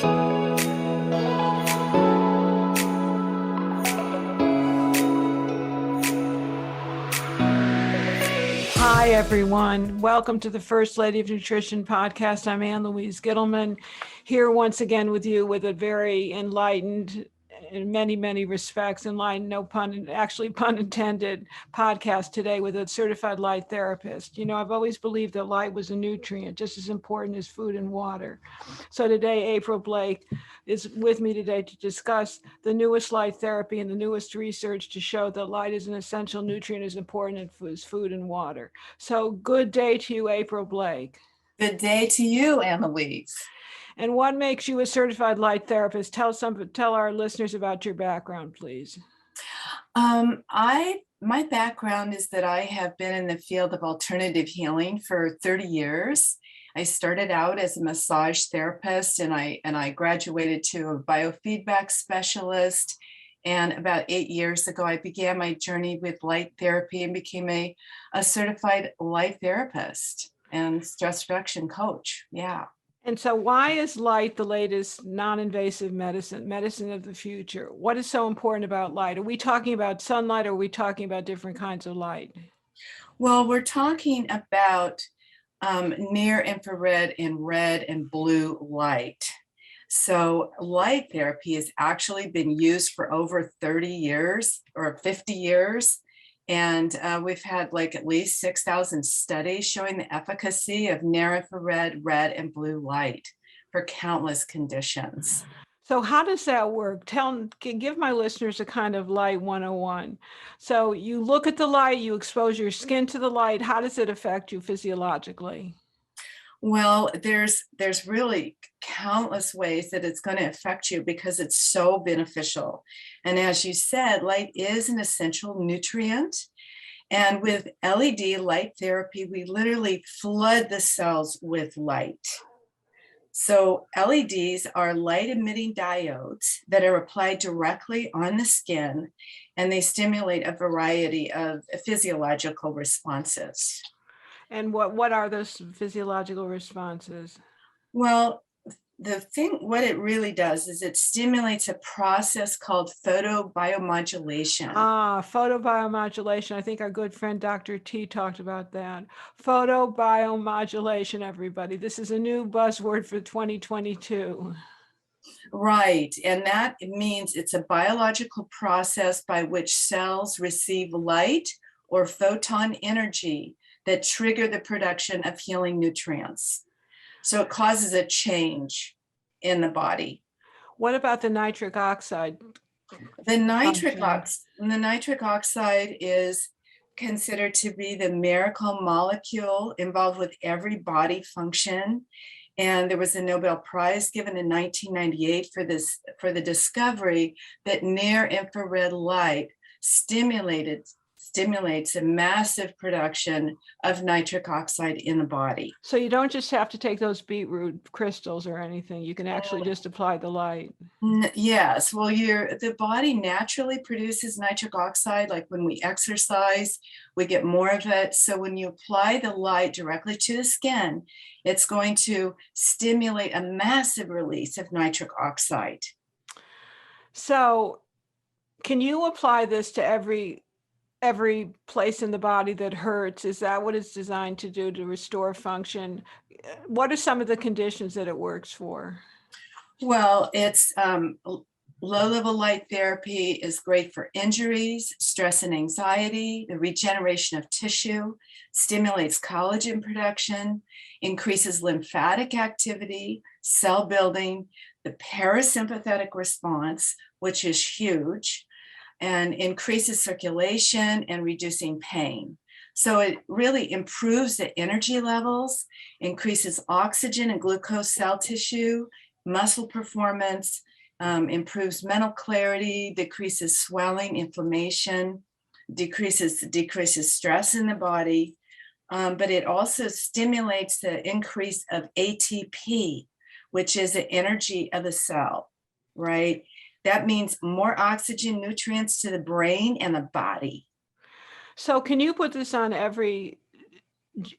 Hi, everyone. Welcome to the First Lady of Nutrition podcast. I'm Louise Gittleman, here once again with you with a very enlightened, in many, many respects, enlightened, no pun, actually pun intended, podcast today with a certified light therapist. You know, I've always believed that light was a nutrient, just as important as food and water. So today, April Blake is with me today to discuss the newest light therapy and the newest research to show that light is an essential nutrient as important as food and water. So good day to you, April Blake. Good day to you, Louise. And what makes you a certified light therapist? Tell our listeners about your background, please. My background is that I have been in the field of alternative healing for 30 years. I started out as a massage therapist, and I graduated to a biofeedback specialist. And about 8 years ago, I began my journey with light therapy and became a certified light therapist and stress reduction coach. Yeah. And so why is light the latest non-invasive medicine of the future? What is so important about light? Are we talking about sunlight, or are we talking about different kinds of light? Well, we're talking about near infrared and red and blue light. So light therapy has actually been used for over 30 years or 50 years. And we've had like at least 6,000 studies showing the efficacy of near infrared, red, and blue light for countless conditions. So how does that work? Give my listeners a kind of light 101. So you look at the light, you expose your skin to the light. How does it affect you physiologically? Well, there's really countless ways that it's going to affect you because it's so beneficial. And as you said, light is an essential nutrient. And with LED light therapy, we literally flood the cells with light. So LEDs are light emitting diodes that are applied directly on the skin, and they stimulate a variety of physiological responses. And what are those physiological responses? Well, what it really does is it stimulates a process called photobiomodulation. Photobiomodulation. I think our good friend Dr. T talked about that. Photobiomodulation, everybody. This is a new buzzword for 2022. Right, and that means it's a biological process by which cells receive light or photon energy that trigger the production of healing nutrients. So it causes a change in the body. What about the nitric oxide? The nitric oxide is considered to be the miracle molecule involved with every body function. And there was a Nobel Prize given in 1998 for the discovery that near infrared light stimulates a massive production of nitric oxide in the body. So you don't just have to take those beetroot crystals or anything. You can actually just apply the light. Yes. Well, the body naturally produces nitric oxide. Like when we exercise, we get more of it. So when you apply the light directly to the skin, it's going to stimulate a massive release of nitric oxide. So can you apply this to every place in the body that hurts? Is that what it's designed to do, to restore function? What are some of the conditions that it works for? Well, it's low-level light therapy is great for injuries, stress and anxiety, the regeneration of tissue, stimulates collagen production, increases lymphatic activity, cell building, the parasympathetic response, which is huge, and increases circulation and reducing pain. So it really improves the energy levels, increases oxygen and glucose cell tissue, muscle performance, improves mental clarity, decreases swelling, inflammation, decreases stress in the body. But it also stimulates the increase of ATP, which is the energy of the cell, right? That means more oxygen, nutrients to the brain and the body. So can you put this on every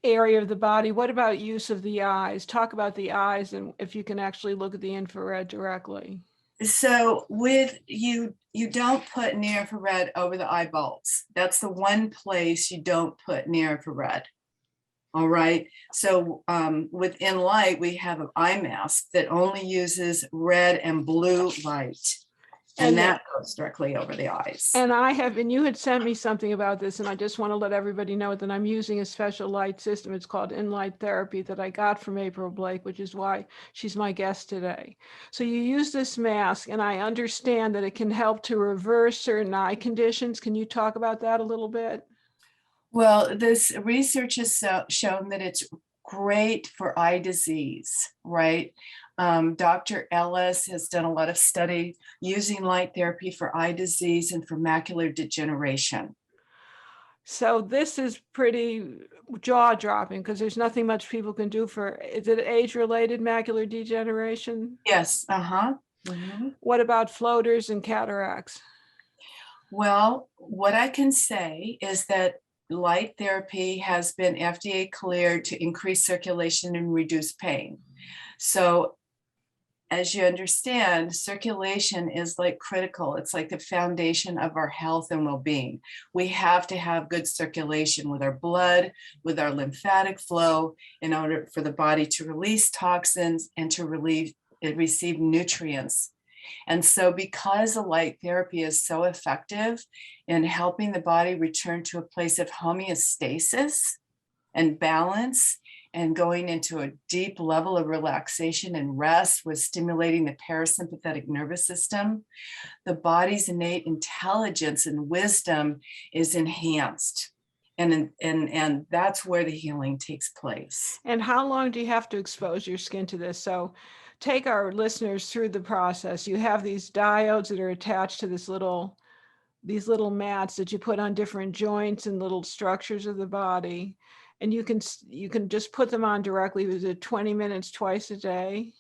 area of the body. What about use of the eyes? Talk about the eyes and if you can actually look at the infrared directly. So with you don't put near infrared over the eyeballs. That's the one place you don't put near infrared. All right. So with enLIGHT, we have an eye mask that only uses red and blue light. And that goes directly over the eyes. And you had sent me something about this, and I just want to let everybody know that I'm using a special light system. It's called innate therapy that I got from April Blake, which is why she's my guest today. So you use this mask, and I understand that it can help to reverse certain eye conditions. Can you talk about that a little bit? Well, this research has shown that it's great for eye disease, right? Dr. Ellis has done a lot of study using light therapy for eye disease and for macular degeneration. So this is pretty jaw-dropping because there's nothing much people can do for, is it age-related macular degeneration? Yes, mm-hmm. What about floaters and cataracts? Well, what I can say is that light therapy has been FDA cleared to increase circulation and reduce pain. So as you understand, circulation is like critical. It's like the foundation of our health and well-being. We have to have good circulation with our blood, with our lymphatic flow, in order for the body to release toxins and to receive nutrients. And so because the light therapy is so effective in helping the body return to a place of homeostasis and balance, and going into a deep level of relaxation and rest with stimulating the parasympathetic nervous system, the body's innate intelligence and wisdom is enhanced. And that's where the healing takes place. And how long do you have to expose your skin to this? So take our listeners through the process. You have these diodes that are attached to these little mats that you put on different joints and little structures of the body. And you can just put them on directly. Was it 20 minutes twice a day?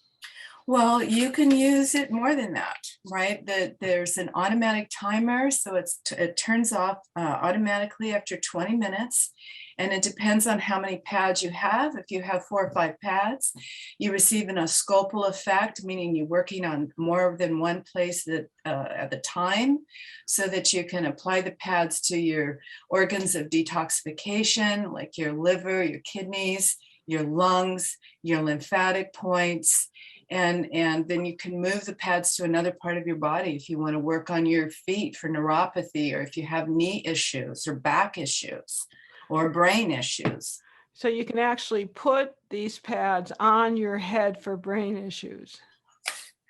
Well, you can use it more than that, right? There's an automatic timer, so it turns off automatically after 20 minutes. And it depends on how many pads you have. If you have 4 or 5 pads, you receive a scopal effect, meaning you're working on more than one place at the time, so that you can apply the pads to your organs of detoxification, like your liver, your kidneys, your lungs, your lymphatic points. And then you can move the pads to another part of your body if you want to work on your feet for neuropathy, or if you have knee issues or back issues or brain issues. So you can actually put these pads on your head for brain issues.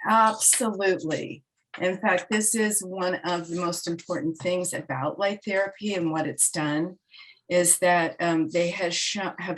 Absolutely. In fact, this is one of the most important things about light therapy and what it's done is that they have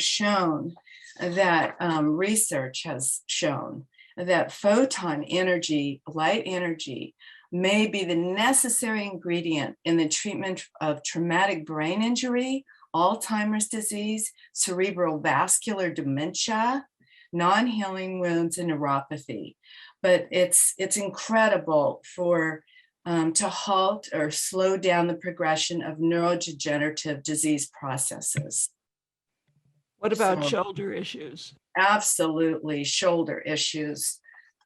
shown that research has shown that photon energy, light energy, may be the necessary ingredient in the treatment of traumatic brain injury, Alzheimer's disease, cerebral vascular dementia, non-healing wounds, and neuropathy. But it's incredible for to halt or slow down the progression of neurodegenerative disease processes. What about shoulder issues? Absolutely, shoulder issues.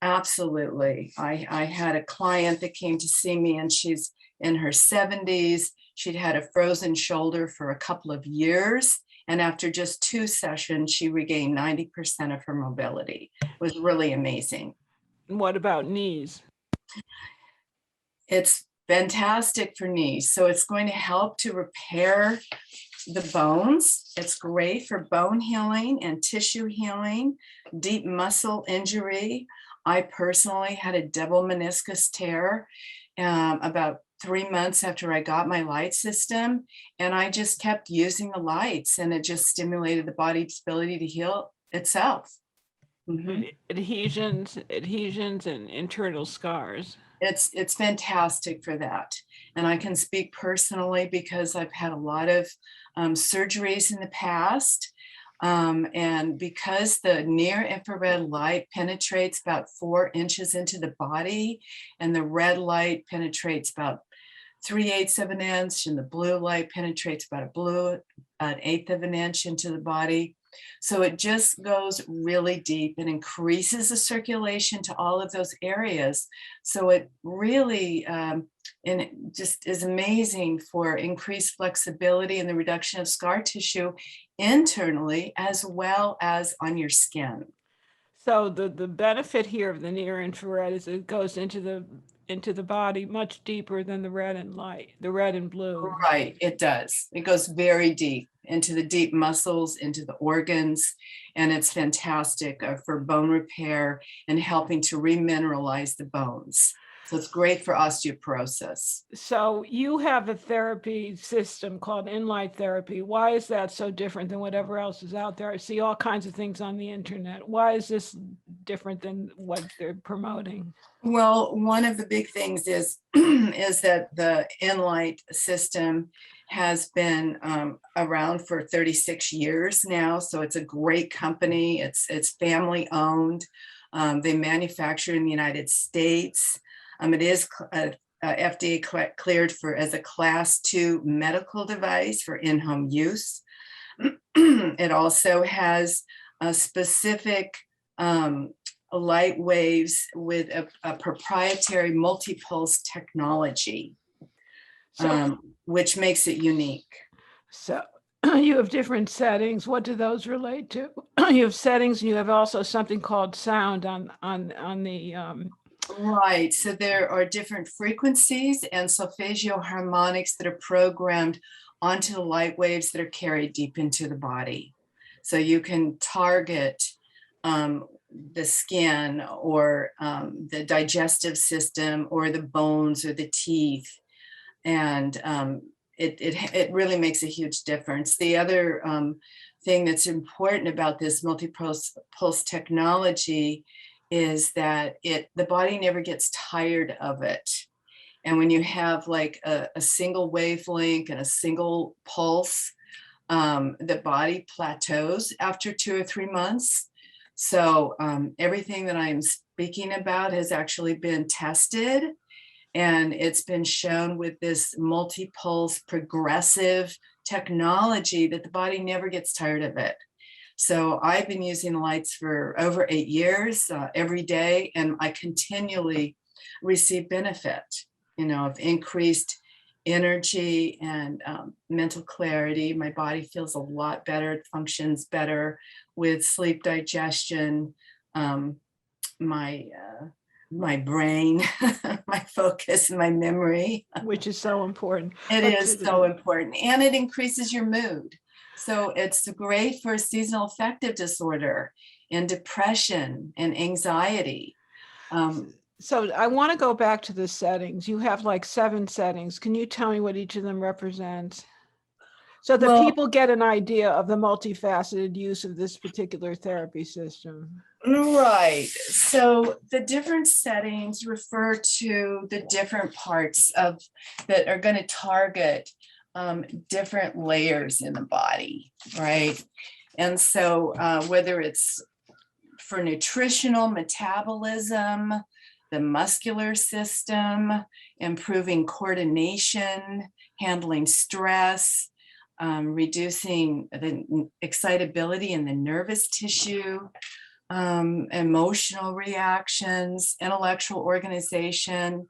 Absolutely. I had a client that came to see me, and she's in her 70s. She'd had a frozen shoulder for a couple of years. And after just 2 sessions, she regained 90% of her mobility. It was really amazing. And what about knees? It's fantastic for knees. So it's going to help to repair the bones. It's great for bone healing and tissue healing, deep muscle injury. I personally had a double meniscus tear about 3 months after I got my light system, and I just kept using the lights, and it just stimulated the body's ability to heal itself. Mm-hmm. Adhesions and internal scars. It's fantastic for that. And I can speak personally because I've had a lot of surgeries in the past. And because the near infrared light penetrates about 4 inches into the body, and the red light penetrates about 3/8 of an inch, and the blue light penetrates about an eighth of an inch into the body. So it just goes really deep and increases the circulation to all of those areas. So it really, and it just is amazing for increased flexibility and the reduction of scar tissue internally, as well as on your skin. So the benefit here of the near infrared is it goes into the body much deeper than the red and blue. Right, it does. It goes very deep into the deep muscles, into the organs, and it's fantastic for bone repair and helping to remineralize the bones. So it's great for osteoporosis. So you have a therapy system called enLIGHT therapy. Why is that so different than whatever else is out there? I see all kinds of things on the internet. Why is this different than what they're promoting? Well, one of the big things is is that the enLIGHT system has been around for 36 years now. So it's a great company. It's family owned. They manufacture in the United States. It is FDA cleared as a class 2 medical device for in-home use. It also has a specific light waves with a proprietary multi-pulse technology, which makes it unique. So you have different settings. What do those relate to? You have settings, and you have also something called sound on the Right. So there are different frequencies and solfeggio harmonics that are programmed onto the light waves that are carried deep into the body. So you can target the skin or the digestive system or the bones or the teeth. And it really makes a huge difference. The other thing that's important about this multi-pulse technology is that the body never gets tired of it. And when you have like a single wavelength and a single pulse, the body plateaus after 2 or 3 months. So everything that I'm speaking about has actually been tested, and it's been shown with this multi-pulse progressive technology that the body never gets tired of it. So I've been using lights for over 8 years every day, and I continually receive benefit, of increased energy and mental clarity. My body feels a lot better. It functions better with sleep, digestion, my brain, my focus, my memory. which is so important. It is so important, and it increases your mood. So it's great for seasonal affective disorder and depression and anxiety. So I want to go back to the settings. You have like 7 settings. Can you tell me what each of them represents? So that people get an idea of the multifaceted use of this particular therapy system. Right. So the different settings refer to the different parts that are going to target different layers in the body, right? And so whether it's for nutritional metabolism, the muscular system, improving coordination, handling stress, reducing the excitability in the nervous tissue, emotional reactions, intellectual organization,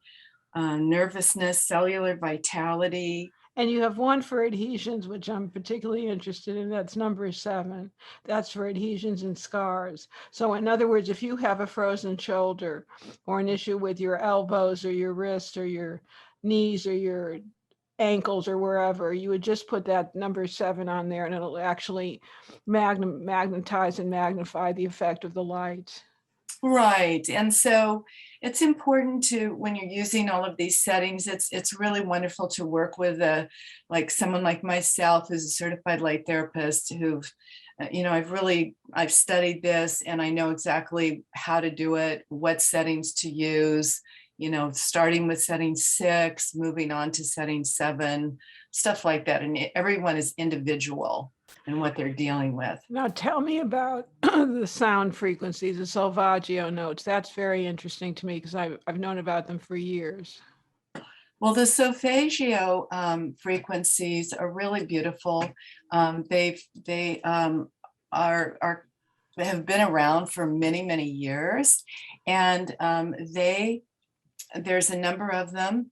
nervousness, cellular vitality. And you have one for adhesions, which I'm particularly interested in. That's number 7. That's for adhesions and scars. So in other words, if you have a frozen shoulder or an issue with your elbows or your wrists or your knees or your ankles or wherever, you would just put that number 7 on there, and it'll actually magnetize and magnify the effect of the light. Right. And so it's important to, when you're using all of these settings, it's really wonderful to work with someone like myself who's a certified light therapist who, I've studied this and I know exactly how to do it, what settings to use, starting with setting 6, moving on to setting 7, stuff like that. And everyone is individual in what they're dealing with. Now tell me about the sound frequencies, the solfeggio notes. That's very interesting to me because I've known about them for years. Well, the solfeggio frequencies are really beautiful. They they have been around for many, many years, and there's a number of them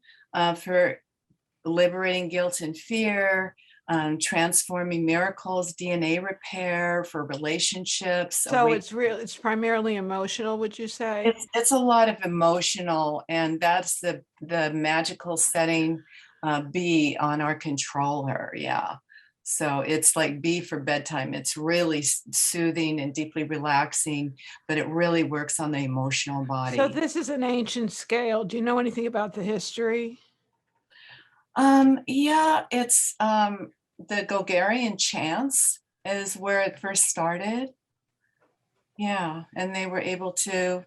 for liberating guilt and fear, transforming miracles, DNA repair for relationships. So it's primarily emotional, would you say? It's a lot of emotional, and that's the magical setting B on our controller. Yeah. So it's like B for bedtime. It's really soothing and deeply relaxing, but it really works on the emotional body. So this is an ancient scale. Do you know anything about the history? Yeah, it's the Gogarian chants is where it first started. Yeah, and they were able to,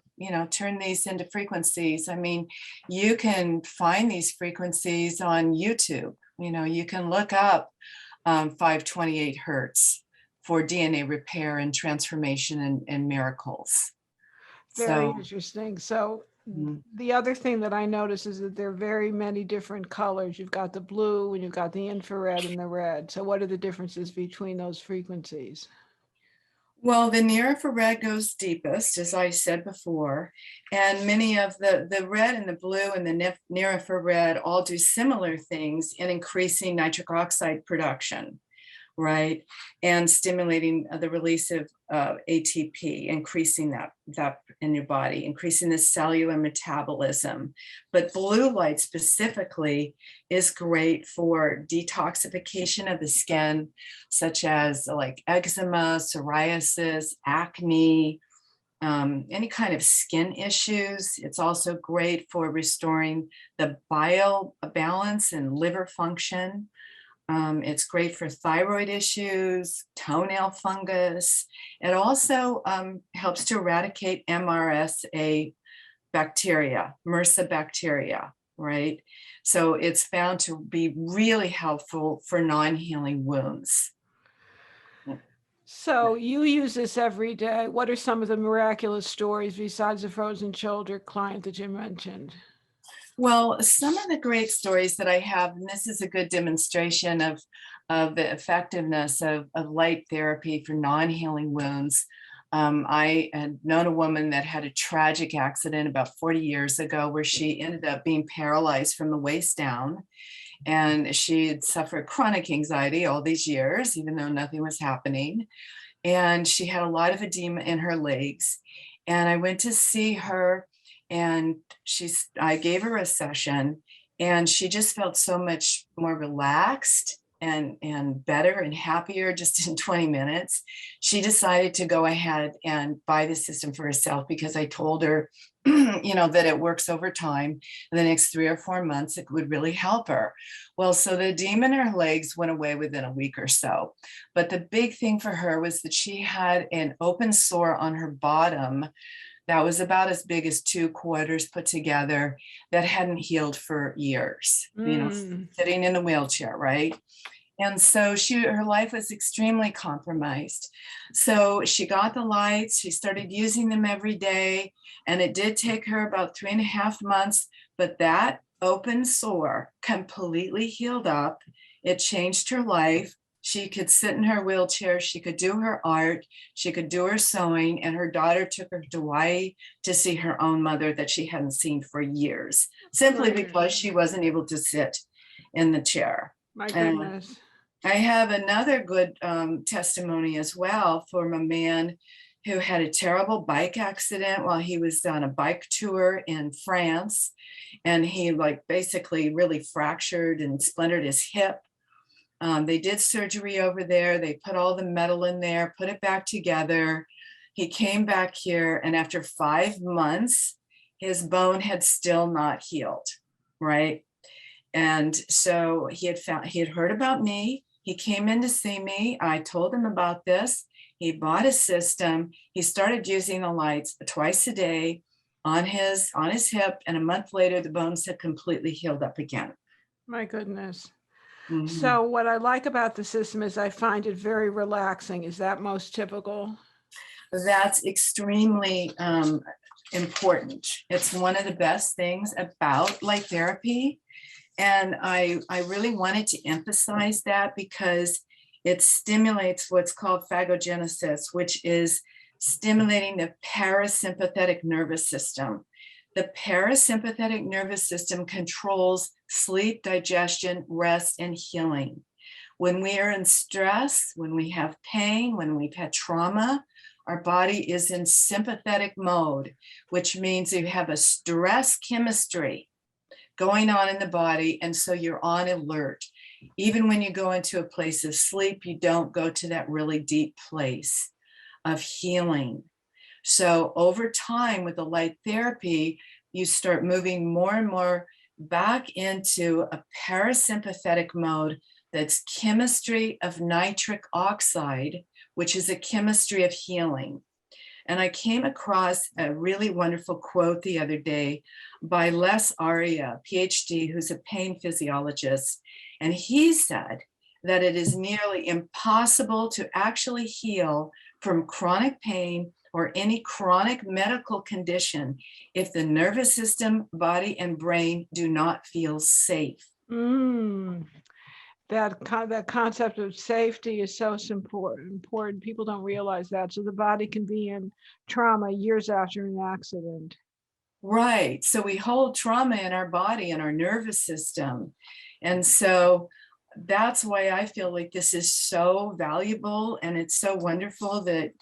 turn these into frequencies. I mean, you can find these frequencies on YouTube. You can look up 528 hertz for DNA repair and transformation and miracles. Very So, interesting. So mm, the other thing that I notice is that there are very many different colors. You've got the blue and you've got the infrared and the red. So what are the differences between those frequencies? well, the near infrared goes deepest, as I said before, and many of the red and the blue and the near infrared all do similar things in increasing nitric oxide production, right? And stimulating the release of ATP, increasing that in your body, increasing the cellular metabolism. But blue light specifically is great for detoxification of the skin, such as like eczema, psoriasis, acne, any kind of skin issues. It's also great for restoring the bile balance and liver function. It's great for thyroid issues, toenail fungus. It also helps to eradicate MRSA bacteria, MRSA bacteria, right? So it's found to be really helpful for non-healing wounds. So you use this every day. What are some of the miraculous stories besides the frozen shoulder client that you mentioned? Well, some of the great stories that I have, and this is a good demonstration of the effectiveness of light therapy for non-healing wounds. I had known a woman that had a tragic accident about 40 years ago where she ended up being paralyzed from the waist down. And she had suffered chronic anxiety all these years, even though nothing was happening. And she had a lot of edema in her legs. And I went to see her, and I gave her a session, and she just felt so much more relaxed and better and happier just in 20 minutes. She decided to go ahead and buy the system for herself because I told her, that it works over time. In the next 3 or 4 months, it would really help her. Well, so the edema in her legs went away within a week or so. But the big thing for her was that she had an open sore on her bottom that was about as big as 2 quarters put together that hadn't healed for years, sitting in a wheelchair, right? And so her life was extremely compromised. So she got the lights, she started using them every day, and it did take her about 3.5 months, but that open sore completely healed up. It changed her life. She could sit in her wheelchair, she could do her art, she could do her sewing, and her daughter took her to Hawaii to see her own mother that she hadn't seen for years, simply because she wasn't able to sit in the chair. My goodness. I have another good testimony as well from a man who had a terrible bike accident while he was on a bike tour in France. And he basically really fractured and splintered his hip. They did surgery over there. They put all the metal in there, put it back together. He came back here, and after 5 months, his bone had still not healed, right? And so he had heard about me. He came in to see me. I told him about this. He bought a system. He started using the lights twice a day on his hip, and a month later, the bones had completely healed up again. My goodness. Mm-hmm. So what I like about the system is I find it very relaxing. Is that most typical? That's extremely important. It's one of the best things about light therapy. And I really wanted to emphasize that because it stimulates what's called phagogenesis, which is stimulating the parasympathetic nervous system. The parasympathetic nervous system controls sleep, digestion, rest, and healing. When we are in stress, when we have pain, when we've had trauma, our body is in sympathetic mode, which means you have a stress chemistry going on in the body. And so you're on alert. Even when you go into a place of sleep, you don't go to that really deep place of healing. So over time with the light therapy, you start moving more and more back into a parasympathetic mode that's chemistry of nitric oxide, which is a chemistry of healing. And I came across a really wonderful quote the other day by Les Aria, PhD, who's a pain physiologist. And he said that it is nearly impossible to actually heal from chronic pain or any chronic medical condition if the nervous system, body, and brain do not feel safe. That concept of safety is so important. People don't realize that. So the body can be in trauma years after an accident. Right. So we hold trauma in our body and our nervous system. And so that's why I feel like this is so valuable, and it's so wonderful that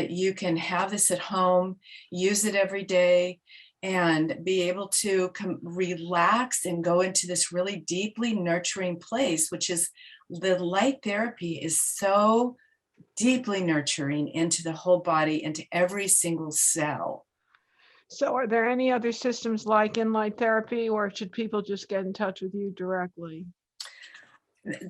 you can have this at home, use it every day, and be able to relax and go into this really deeply nurturing place, which is the light therapy is so deeply nurturing into the whole body, into every single cell. So are there any other systems like enLIGHT therapy, or should people just get in touch with you directly?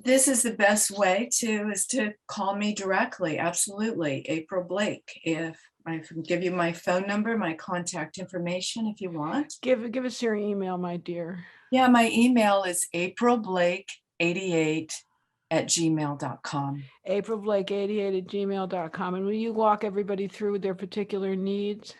This is the best way is to call me directly. Absolutely. April Blake. If I can give you my phone number, my contact information if you want. Give us your email, my dear. Yeah, my email is aprilblake88@gmail.com. aprilblake88@gmail.com. And will you walk everybody through their particular needs?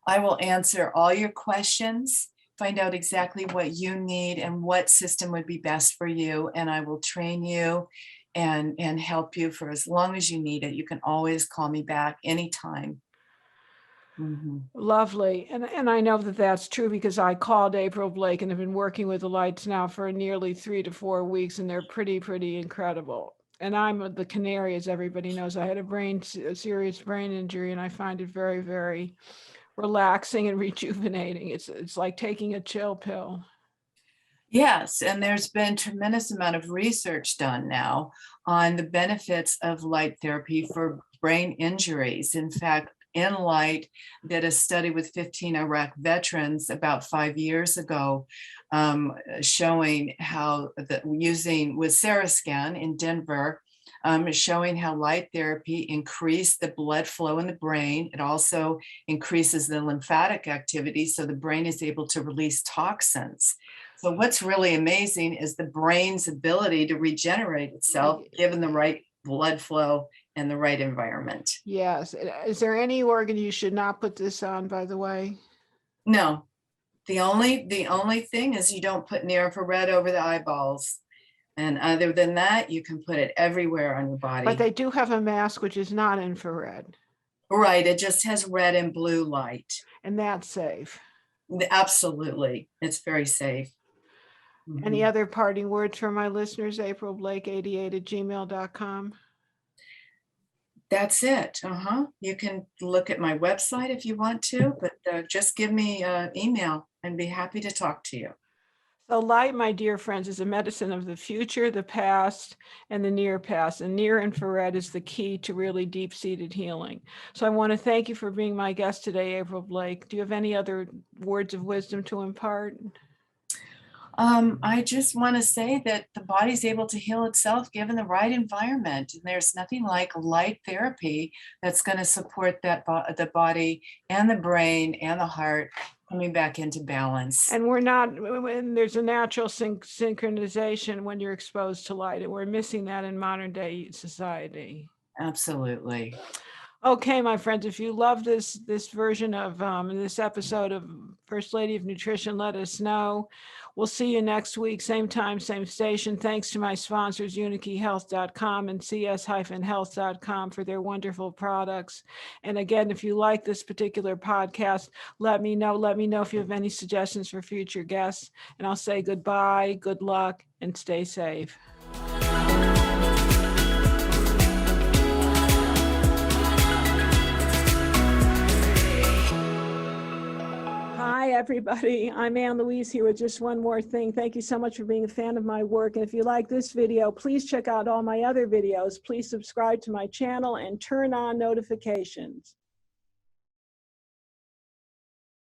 I will answer all your questions, find out exactly what you need and what system would be best for you. And I will train you and help you for as long as you need it. You can always call me back anytime. Mm-hmm. Lovely. And I know that that's true because I called April Blake and have been working with the lights now for nearly 3 to 4 weeks, and they're pretty incredible. And I'm the canary, as everybody knows. I had a serious brain injury, and I find it very relaxing and rejuvenating. It's like taking a chill pill. Yes, and there's been tremendous amount of research done now on the benefits of light therapy for brain injuries. In fact, enLIGHT did a study with 15 Iraq veterans about 5 years ago, showing how using with Sarascan in Denver, showing how light therapy increased the blood flow in the brain. It also increases the lymphatic activity, so the brain is able to release toxins. So what's really amazing is the brain's ability to regenerate itself given the right blood flow and the right environment. Yes. Is there any organ you should not put this on, by the way? No. The only thing is you don't put near infrared over the eyeballs. And other than that, you can put it everywhere on your body. But they do have a mask which is not infrared. Right. It just has red and blue light. And that's safe. Absolutely. It's very safe. Mm-hmm. Any other parting words for my listeners? aprilblake88@gmail.com. That's it. You can look at my website if you want to, but just give me an email and be happy to talk to you. So light, my dear friends, is a medicine of the future, the past, and the near past. And near infrared is the key to really deep-seated healing. So I want to thank you for being my guest today, April Blake. Do you have any other words of wisdom to impart? I just want to say that the body's able to heal itself given the right environment. And there's nothing like light therapy that's going to support that the body and the brain and the heart coming back into balance. And there's a natural synchronization when you're exposed to light. And we're missing that in modern day society. Absolutely. Okay, my friends, if you love this version of this episode of First Lady of Nutrition, let us know. We'll see you next week, same time, same station. Thanks to my sponsors, UniKeyHealth.com and CS-Health.com for their wonderful products. And again, if you like this particular podcast, let me know. Let me know if you have any suggestions for future guests. And I'll say goodbye, good luck, and stay safe. Hi, everybody. I'm Louise here with just one more thing. Thank you so much for being a fan of my work. And if you like this video, please check out all my other videos. Please subscribe to my channel and turn on notifications.